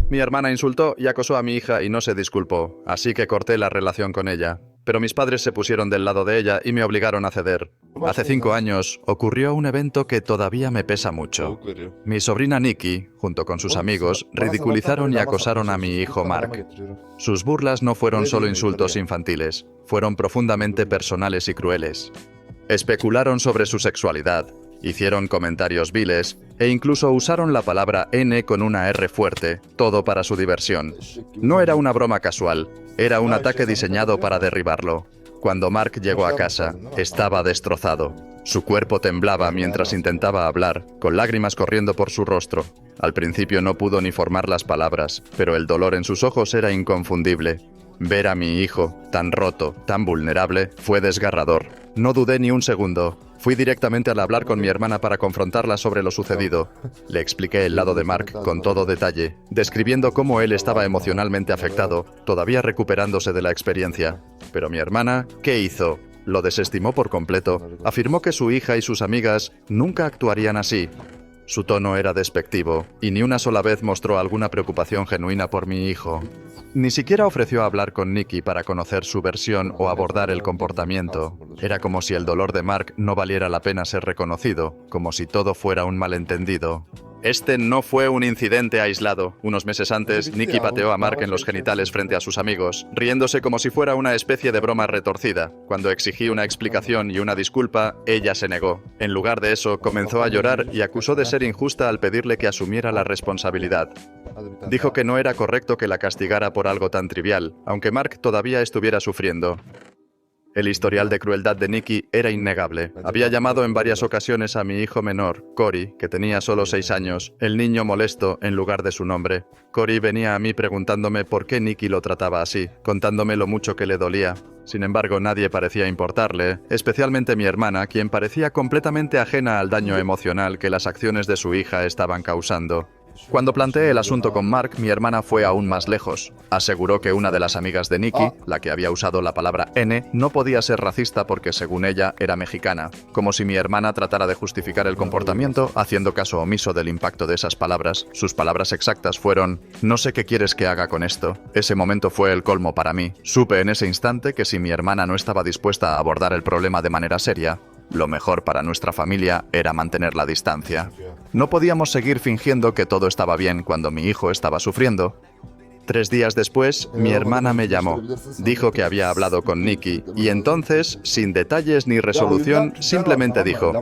Mi hermana insultó y acosó a mi hija y no se disculpó, así que corté la relación con ella. Pero mis padres se pusieron del lado de ella y me obligaron a ceder. Hace 5 años ocurrió un evento que todavía me pesa mucho. Mi sobrina Nikki, junto con sus amigos, ridiculizaron y acosaron a mi hijo Mark. Sus burlas no fueron solo insultos infantiles, fueron profundamente personales y crueles. Especularon sobre su sexualidad, hicieron comentarios viles e incluso usaron la palabra N con una R fuerte, todo para su diversión. No era una broma casual, era un ataque diseñado para derribarlo. Cuando Mark llegó a casa, estaba destrozado. Su cuerpo temblaba mientras intentaba hablar, con lágrimas corriendo por su rostro. Al principio no pudo ni formar las palabras, pero el dolor en sus ojos era inconfundible. Ver a mi hijo, tan roto, tan vulnerable, fue desgarrador. No dudé ni un segundo. Fui directamente al hablar con mi hermana para confrontarla sobre lo sucedido. Le expliqué el lado de Mark con todo detalle, describiendo cómo él estaba emocionalmente afectado, todavía recuperándose de la experiencia. Pero mi hermana, ¿qué hizo? Lo desestimó por completo. Afirmó que su hija y sus amigas nunca actuarían así. Su tono era despectivo, y ni una sola vez mostró alguna preocupación genuina por mi hijo. Ni siquiera ofreció hablar con Nikki para conocer su versión o abordar el comportamiento. Era como si el dolor de Mark no valiera la pena ser reconocido, como si todo fuera un malentendido. Este no fue un incidente aislado. Unos meses antes, Nikki pateó a Mark en los genitales frente a sus amigos, riéndose como si fuera una especie de broma retorcida. Cuando exigí una explicación y una disculpa, ella se negó. En lugar de eso, comenzó a llorar y acusó de ser injusta al pedirle que asumiera la responsabilidad. Dijo que no era correcto que la castigara por algo tan trivial, aunque Mark todavía estuviera sufriendo. El historial de crueldad de Nikki era innegable. Había llamado en varias ocasiones a mi hijo menor, Cory, que tenía solo 6 años, el niño molesto, en lugar de su nombre. Cory venía a mí preguntándome por qué Nikki lo trataba así, contándome lo mucho que le dolía. Sin embargo, nadie parecía importarle, especialmente mi hermana, quien parecía completamente ajena al daño emocional que las acciones de su hija estaban causando. Cuando planteé el asunto con Mark, mi hermana fue aún más lejos. Aseguró que una de las amigas de Nikki, la que había usado la palabra N, no podía ser racista porque, según ella, era mexicana. Como si mi hermana tratara de justificar el comportamiento, haciendo caso omiso del impacto de esas palabras. Sus palabras exactas fueron: «No sé qué quieres que haga con esto». Ese momento fue el colmo para mí. Supe en ese instante que si mi hermana no estaba dispuesta a abordar el problema de manera seria, lo mejor para nuestra familia era mantener la distancia. No podíamos seguir fingiendo que todo estaba bien cuando mi hijo estaba sufriendo. 3 días después, mi hermana me llamó. Dijo que había hablado con Nikki y entonces, sin detalles ni resolución, simplemente dijo: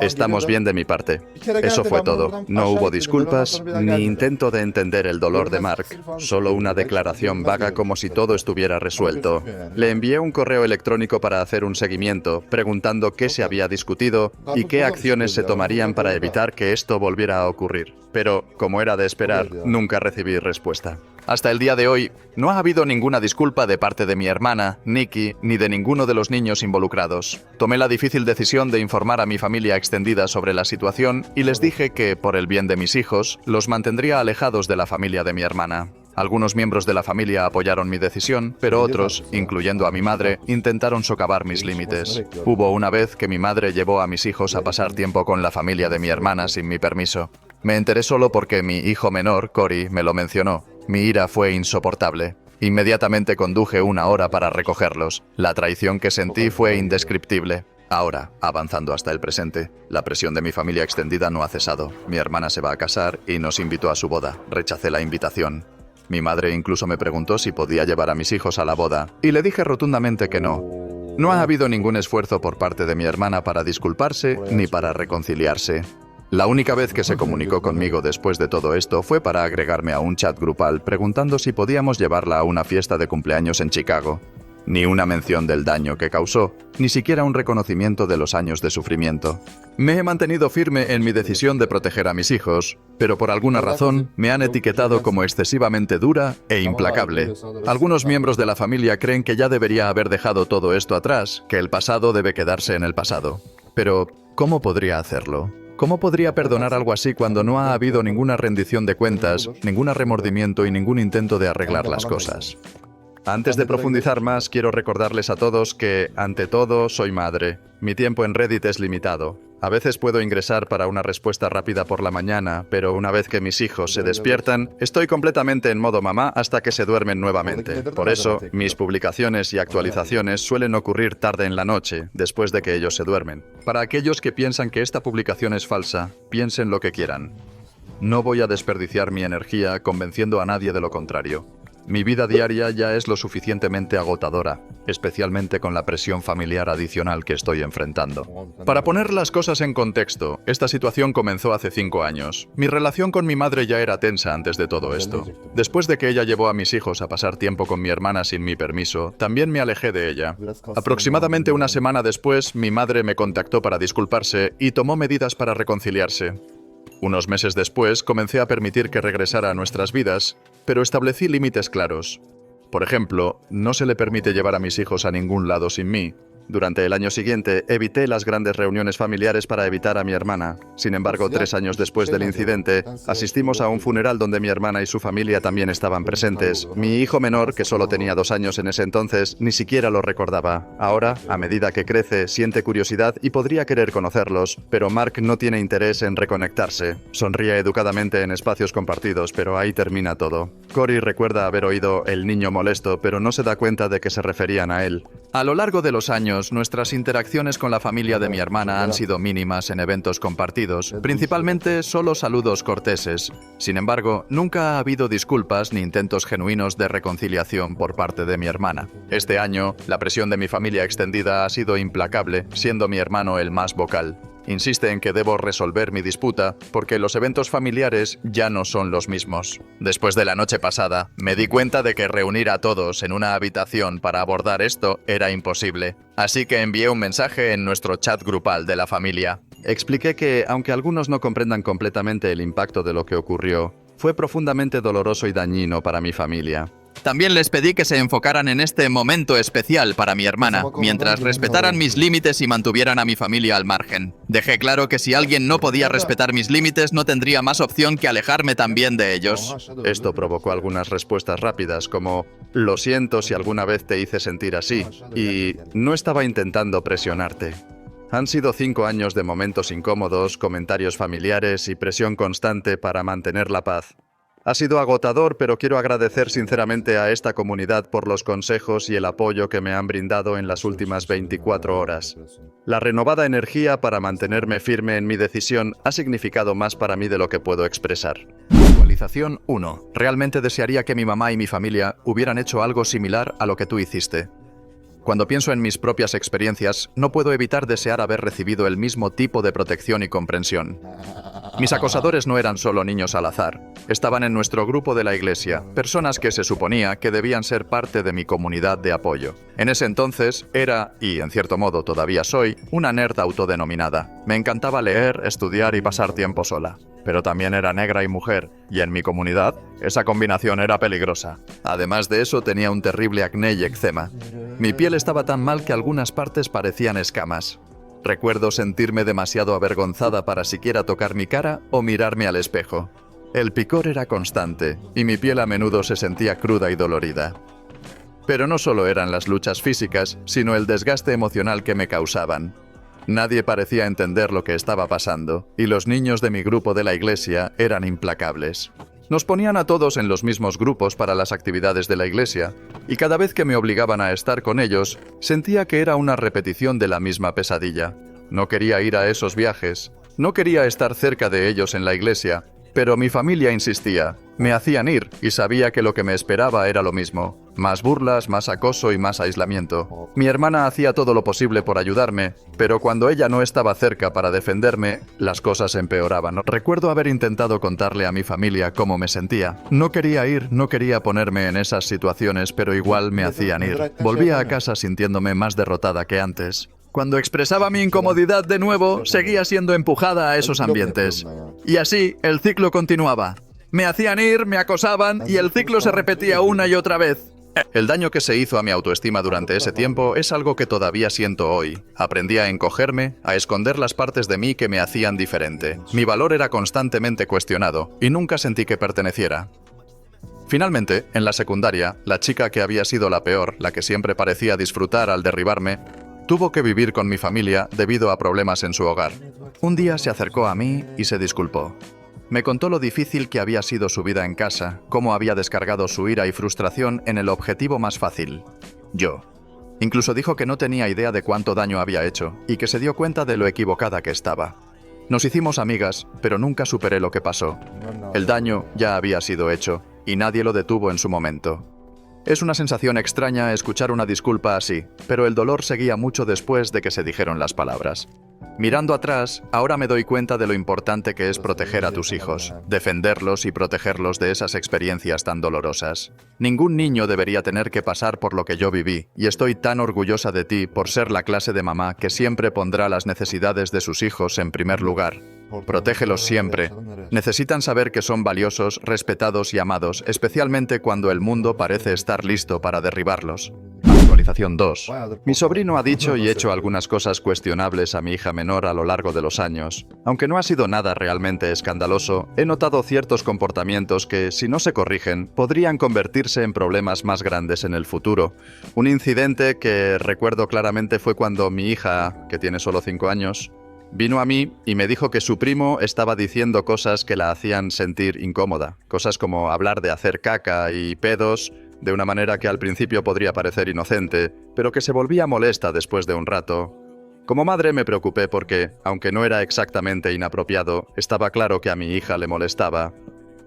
«Estamos bien de mi parte». Eso fue todo. No hubo disculpas ni intento de entender el dolor de Mark. Solo una declaración vaga como si todo estuviera resuelto. Le envié un correo electrónico para hacer un seguimiento, preguntando qué se había discutido y qué acciones se tomarían para evitar que esto volviera a ocurrir. Pero, como era de esperar, nunca recibí respuesta. Hasta el día de hoy, no ha habido ninguna disculpa de parte de mi hermana, Nikki, ni de ninguno de los niños involucrados. Tomé la difícil decisión de informar a mi familia extendida sobre la situación y les dije que, por el bien de mis hijos, los mantendría alejados de la familia de mi hermana. Algunos miembros de la familia apoyaron mi decisión, pero otros, incluyendo a mi madre, intentaron socavar mis límites. Hubo una vez que mi madre llevó a mis hijos a pasar tiempo con la familia de mi hermana sin mi permiso. Me enteré solo porque mi hijo menor, Cory, me lo mencionó. Mi ira fue insoportable. Inmediatamente conduje 1 hora para recogerlos. La traición que sentí fue indescriptible. Ahora, avanzando hasta el presente, la presión de mi familia extendida no ha cesado. Mi hermana se va a casar y nos invitó a su boda. Rechacé la invitación. Mi madre incluso me preguntó si podía llevar a mis hijos a la boda, y le dije rotundamente que no. No ha habido ningún esfuerzo por parte de mi hermana para disculparse ni para reconciliarse. La única vez que se comunicó conmigo después de todo esto fue para agregarme a un chat grupal preguntando si podíamos llevarla a una fiesta de cumpleaños en Chicago. Ni una mención del daño que causó, ni siquiera un reconocimiento de los años de sufrimiento. Me he mantenido firme en mi decisión de proteger a mis hijos, pero por alguna razón me han etiquetado como excesivamente dura e implacable. Algunos miembros de la familia creen que ya debería haber dejado todo esto atrás, que el pasado debe quedarse en el pasado. Pero, ¿cómo podría hacerlo? ¿Cómo podría perdonar algo así cuando no ha habido ninguna rendición de cuentas, ningún remordimiento y ningún intento de arreglar las cosas? Antes de profundizar más, quiero recordarles a todos que, ante todo, soy madre. Mi tiempo en Reddit es limitado. A veces puedo ingresar para una respuesta rápida por la mañana, pero una vez que mis hijos se despiertan, estoy completamente en modo mamá hasta que se duermen nuevamente. Por eso, mis publicaciones y actualizaciones suelen ocurrir tarde en la noche, después de que ellos se duermen. Para aquellos que piensan que esta publicación es falsa, piensen lo que quieran. No voy a desperdiciar mi energía convenciendo a nadie de lo contrario. Mi vida diaria ya es lo suficientemente agotadora, especialmente con la presión familiar adicional que estoy enfrentando. Para poner las cosas en contexto, esta situación comenzó hace 5 años. Mi relación con mi madre ya era tensa antes de todo esto. Después de que ella llevó a mis hijos a pasar tiempo con mi hermana sin mi permiso, también me alejé de ella. Aproximadamente una semana después, mi madre me contactó para disculparse y tomó medidas para reconciliarse. Unos meses después, comencé a permitir que regresara a nuestras vidas, pero establecí límites claros. Por ejemplo, no se le permite llevar a mis hijos a ningún lado sin mí. Durante el año siguiente, evité las grandes reuniones familiares para evitar a mi hermana. Sin embargo, 3 años después del incidente, asistimos a un funeral donde mi hermana y su familia también estaban presentes. Mi hijo menor, que solo tenía 2 años en ese entonces, ni siquiera lo recordaba. Ahora, a medida que crece, siente curiosidad y podría querer conocerlos, pero Mark no tiene interés en reconectarse. Sonríe educadamente en espacios compartidos, pero ahí termina todo. Cory recuerda haber oído "el niño molesto", pero no se da cuenta de que se referían a él. A lo largo de los años, nuestras interacciones con la familia de mi hermana han sido mínimas en eventos compartidos, principalmente solo saludos corteses. Sin embargo, nunca ha habido disculpas ni intentos genuinos de reconciliación por parte de mi hermana. Este año, la presión de mi familia extendida ha sido implacable, siendo mi hermano el más vocal. Insiste en que debo resolver mi disputa porque los eventos familiares ya no son los mismos. Después de la noche pasada, me di cuenta de que reunir a todos en una habitación para abordar esto era imposible. Así que envié un mensaje en nuestro chat grupal de la familia. Expliqué que, aunque algunos no comprendan completamente el impacto de lo que ocurrió, fue profundamente doloroso y dañino para mi familia. También les pedí que se enfocaran en este momento especial para mi hermana, mientras respetaran mis límites y mantuvieran a mi familia al margen. Dejé claro que si alguien no podía respetar mis límites, no tendría más opción que alejarme también de ellos. Esto provocó algunas respuestas rápidas, como "lo siento si alguna vez te hice sentir así", y "no estaba intentando presionarte". Han sido 5 años de momentos incómodos, comentarios familiares y presión constante para mantener la paz. Ha sido agotador, pero quiero agradecer sinceramente a esta comunidad por los consejos y el apoyo que me han brindado en las últimas 24 horas. La renovada energía para mantenerme firme en mi decisión ha significado más para mí de lo que puedo expresar. Actualización 1. Realmente desearía que mi mamá y mi familia hubieran hecho algo similar a lo que tú hiciste. Cuando pienso en mis propias experiencias, no puedo evitar desear haber recibido el mismo tipo de protección y comprensión. Mis acosadores no eran solo niños al azar. Estaban en nuestro grupo de la iglesia, personas que se suponía que debían ser parte de mi comunidad de apoyo. En ese entonces era, y en cierto modo todavía soy, una nerd autodenominada. Me encantaba leer, estudiar y pasar tiempo sola. Pero también era negra y mujer, y en mi comunidad, esa combinación era peligrosa. Además de eso, tenía un terrible acné y eczema. Mi piel estaba tan mal que algunas partes parecían escamas. Recuerdo sentirme demasiado avergonzada para siquiera tocar mi cara o mirarme al espejo. El picor era constante, y mi piel a menudo se sentía cruda y dolorida. Pero no solo eran las luchas físicas, sino el desgaste emocional que me causaban. Nadie parecía entender lo que estaba pasando, y los niños de mi grupo de la iglesia eran implacables. Nos ponían a todos en los mismos grupos para las actividades de la iglesia, y cada vez que me obligaban a estar con ellos, sentía que era una repetición de la misma pesadilla. No quería ir a esos viajes, no quería estar cerca de ellos en la iglesia, pero mi familia insistía. Me hacían ir, y sabía que lo que me esperaba era lo mismo. Más burlas, más acoso y más aislamiento. Mi hermana hacía todo lo posible por ayudarme, pero cuando ella no estaba cerca para defenderme, las cosas empeoraban. Recuerdo haber intentado contarle a mi familia cómo me sentía. No quería ir, no quería ponerme en esas situaciones, pero igual me hacían ir. Volvía a casa sintiéndome más derrotada que antes. Cuando expresaba mi incomodidad de nuevo, seguía siendo empujada a esos ambientes. Y así, el ciclo continuaba. Me hacían ir, me acosaban, y el ciclo se repetía una y otra vez. El daño que se hizo a mi autoestima durante ese tiempo es algo que todavía siento hoy. Aprendí a encogerme, a esconder las partes de mí que me hacían diferente. Mi valor era constantemente cuestionado, y nunca sentí que perteneciera. Finalmente, en la secundaria, la chica que había sido la peor, la que siempre parecía disfrutar al derribarme, Tuvo que vivir con mi familia debido a problemas en su hogar. Un día se acercó a mí y se disculpó. Me contó lo difícil que había sido su vida en casa, cómo había descargado su ira y frustración en el objetivo más fácil: yo. Incluso dijo que no tenía idea de cuánto daño había hecho y que se dio cuenta de lo equivocada que estaba. Nos hicimos amigas, pero nunca superé lo que pasó. El daño ya había sido hecho y nadie lo detuvo en su momento. Es una sensación extraña escuchar una disculpa así, pero el dolor seguía mucho después de que se dijeron las palabras. Mirando atrás, ahora me doy cuenta de lo importante que es proteger a tus hijos, defenderlos y protegerlos de esas experiencias tan dolorosas. Ningún niño debería tener que pasar por lo que yo viví, y estoy tan orgullosa de ti por ser la clase de mamá que siempre pondrá las necesidades de sus hijos en primer lugar. Protégelos siempre. Necesitan saber que son valiosos, respetados y amados, especialmente cuando el mundo parece estar listo para derribarlos. Actualización 2. Mi sobrino ha dicho y hecho algunas cosas cuestionables a mi hija menor a lo largo de los años. Aunque no ha sido nada realmente escandaloso, he notado ciertos comportamientos que, si no se corrigen, podrían convertirse en problemas más grandes en el futuro. Un incidente que recuerdo claramente fue cuando mi hija, que tiene solo 5 años, vino a mí y me dijo que su primo estaba diciendo cosas que la hacían sentir incómoda. Cosas como hablar de hacer caca y pedos, de una manera que al principio podría parecer inocente, pero que se volvía molesta después de un rato. Como madre me preocupé porque, aunque no era exactamente inapropiado, estaba claro que a mi hija le molestaba.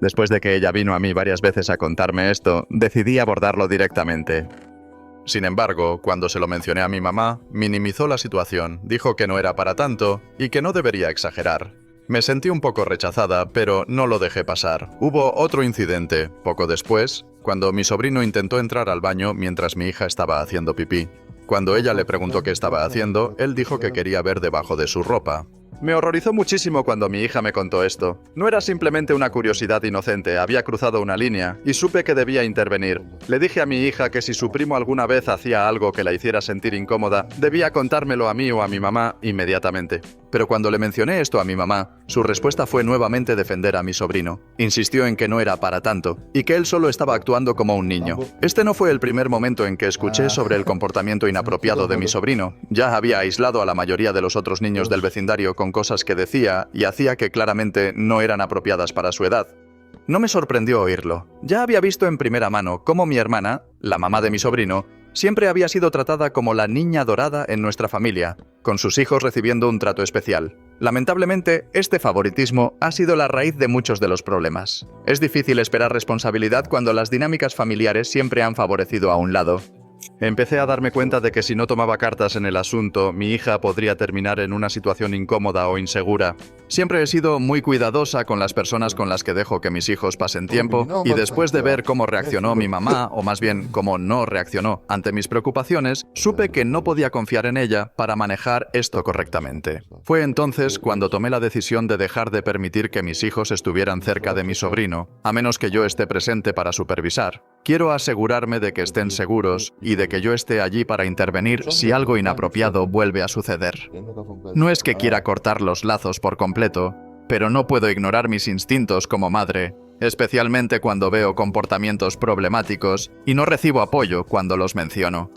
Después de que ella vino a mí varias veces a contarme esto, decidí abordarlo directamente. Sin embargo, cuando se lo mencioné a mi mamá, minimizó la situación, dijo que no era para tanto y que no debería exagerar. Me sentí un poco rechazada, pero no lo dejé pasar. Hubo otro incidente, poco después, cuando mi sobrino intentó entrar al baño mientras mi hija estaba haciendo pipí. Cuando ella le preguntó qué estaba haciendo, él dijo que quería ver debajo de su ropa. Me horrorizó muchísimo cuando mi hija me contó esto. No era simplemente una curiosidad inocente, había cruzado una línea y supe que debía intervenir. Le dije a mi hija que si su primo alguna vez hacía algo que la hiciera sentir incómoda, debía contármelo a mí o a mi mamá inmediatamente. Pero cuando le mencioné esto a mi mamá, su respuesta fue nuevamente defender a mi sobrino. Insistió en que no era para tanto y que él solo estaba actuando como un niño. Este no fue el primer momento en que escuché sobre el comportamiento inapropiado de mi sobrino. Ya había aislado a la mayoría de los otros niños del vecindario con cosas que decía y hacía que claramente no eran apropiadas para su edad. No me sorprendió oírlo. Ya había visto en primera mano cómo mi hermana, la mamá de mi sobrino, siempre había sido tratada como la niña dorada en nuestra familia, con sus hijos recibiendo un trato especial. Lamentablemente, este favoritismo ha sido la raíz de muchos de los problemas. Es difícil esperar responsabilidad cuando las dinámicas familiares siempre han favorecido a un lado. Empecé a darme cuenta de que si no tomaba cartas en el asunto, mi hija podría terminar en una situación incómoda o insegura. Siempre he sido muy cuidadosa con las personas con las que dejo que mis hijos pasen tiempo, y después de ver cómo reaccionó mi mamá, o más bien cómo no reaccionó ante mis preocupaciones, supe que no podía confiar en ella para manejar esto correctamente. Fue entonces cuando tomé la decisión de dejar de permitir que mis hijos estuvieran cerca de mi sobrino, a menos que yo esté presente para supervisar. Quiero asegurarme de que estén seguros y de que yo esté allí para intervenir si algo inapropiado vuelve a suceder. No es que quiera cortar los lazos por completo, pero no puedo ignorar mis instintos como madre, especialmente cuando veo comportamientos problemáticos y no recibo apoyo cuando los menciono.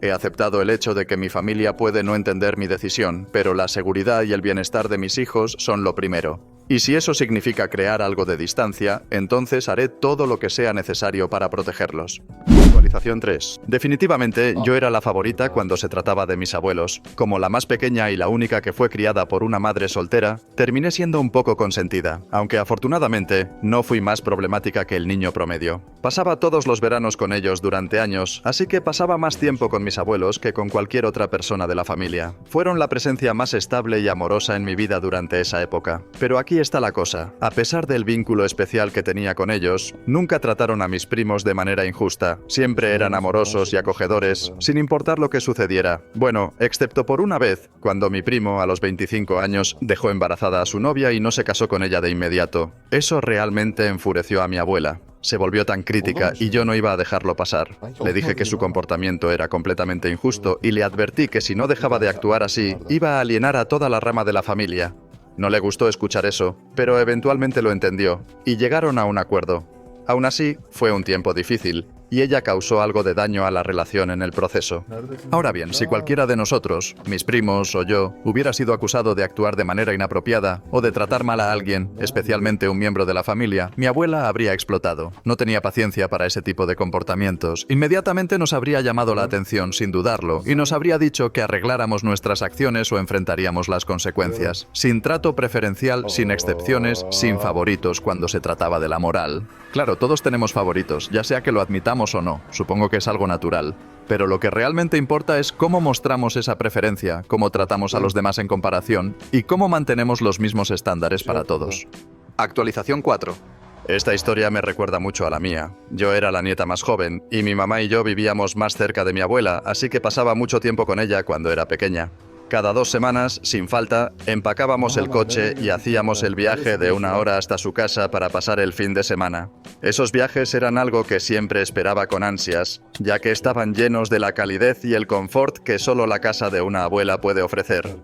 He aceptado el hecho de que mi familia puede no entender mi decisión, pero la seguridad y el bienestar de mis hijos son lo primero. Y si eso significa crear algo de distancia, entonces haré todo lo que sea necesario para protegerlos. Actualización 3. Definitivamente, yo era la favorita cuando se trataba de mis abuelos. Como la más pequeña y la única que fue criada por una madre soltera, terminé siendo un poco consentida, aunque afortunadamente no fui más problemática que el niño promedio. Pasaba todos los veranos con ellos durante años, así que pasaba más tiempo con mis abuelos que con cualquier otra persona de la familia. Fueron la presencia más estable y amorosa en mi vida durante esa época. Pero aquí está la cosa. A pesar del vínculo especial que tenía con ellos, nunca trataron a mis primos de manera injusta. Siempre eran amorosos y acogedores, sin importar lo que sucediera. Bueno, excepto por una vez, cuando mi primo, a los 25 años, dejó embarazada a su novia y no se casó con ella de inmediato. Eso realmente enfureció a mi abuela. Se volvió tan crítica y yo no iba a dejarlo pasar. Le dije que su comportamiento era completamente injusto y le advertí que si no dejaba de actuar así, iba a alienar a toda la rama de la familia. No le gustó escuchar eso, pero eventualmente lo entendió, y llegaron a un acuerdo. Aún así, fue un tiempo difícil, y ella causó algo de daño a la relación en el proceso. Ahora bien, si cualquiera de nosotros, mis primos o yo, hubiera sido acusado de actuar de manera inapropiada o de tratar mal a alguien, especialmente un miembro de la familia, mi abuela habría explotado. No tenía paciencia para ese tipo de comportamientos. Inmediatamente nos habría llamado la atención sin dudarlo y nos habría dicho que arregláramos nuestras acciones o enfrentaríamos las consecuencias. Sin trato preferencial, sin excepciones, sin favoritos cuando se trataba de la moral. Claro, todos tenemos favoritos, ya sea que lo admitamos o no. Supongo que es algo natural. Pero lo que realmente importa es cómo mostramos esa preferencia, cómo tratamos a los demás en comparación y cómo mantenemos los mismos estándares para todos. Actualización 4. Esta historia me recuerda mucho a la mía. Yo era la nieta más joven y mi mamá y yo vivíamos más cerca de mi abuela, así que pasaba mucho tiempo con ella cuando era pequeña. Cada 2 semanas, sin falta, empacábamos el coche y hacíamos el viaje de 1 hora hasta su casa para pasar el fin de semana. Esos viajes eran algo que siempre esperaba con ansias, ya que estaban llenos de la calidez y el confort que solo la casa de una abuela puede ofrecer.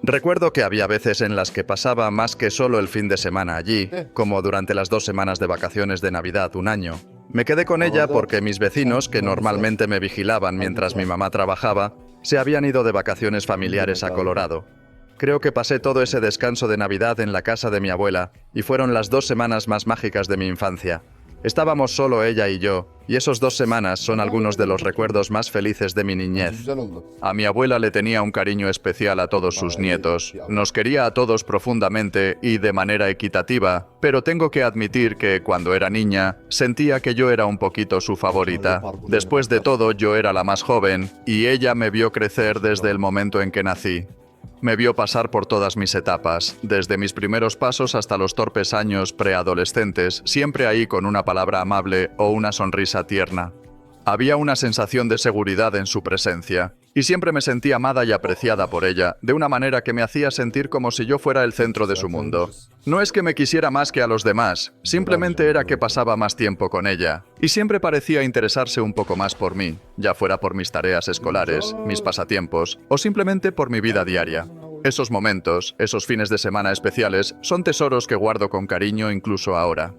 Recuerdo que había veces en las que pasaba más que solo el fin de semana allí, como durante las 2 semanas de vacaciones de Navidad un año. Me quedé con ella porque mis vecinos, que normalmente me vigilaban mientras mi mamá trabajaba, se habían ido de vacaciones familiares a Colorado. Creo que pasé todo ese descanso de Navidad en la casa de mi abuela y fueron las 2 semanas más mágicas de mi infancia. Estábamos solo ella y yo, y esos 2 semanas son algunos de los recuerdos más felices de mi niñez. A mi abuela le tenía un cariño especial a todos sus nietos. Nos quería a todos profundamente y de manera equitativa, pero tengo que admitir que cuando era niña sentía que yo era un poquito su favorita. Después de todo, yo era la más joven y ella me vio crecer desde el momento en que nací. Me vio pasar por todas mis etapas, desde mis primeros pasos hasta los torpes años preadolescentes, siempre ahí con una palabra amable o una sonrisa tierna. Había una sensación de seguridad en su presencia, y siempre me sentí amada y apreciada por ella, de una manera que me hacía sentir como si yo fuera el centro de su mundo. No es que me quisiera más que a los demás, simplemente era que pasaba más tiempo con ella, y siempre parecía interesarse un poco más por mí, ya fuera por mis tareas escolares, mis pasatiempos, o simplemente por mi vida diaria. Esos momentos, esos fines de semana especiales, son tesoros que guardo con cariño incluso ahora.